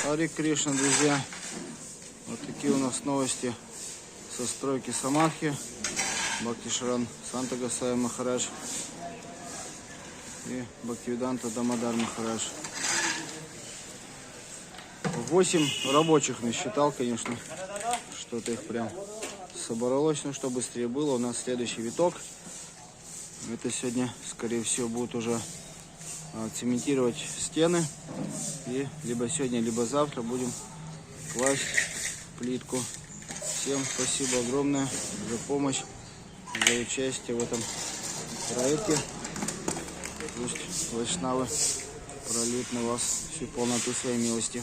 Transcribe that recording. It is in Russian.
Харе Кришна, друзья. Вот такие у нас новости со стройки Самадхи. Бхактишаран Санта Госвами Махарадж и Бхактивиданта Дамодар Махарадж. 8 рабочих насчитал, конечно. Что-то их прям собралось. Ну, что быстрее было. У нас следующий виток. Это сегодня, скорее всего, будут уже цементировать стены. И либо сегодня, либо завтра будем класть плитку. Всем спасибо огромное за помощь, за участие в этом проекте. Пусть вайшнавы прольют на вас всю полноту своей милости.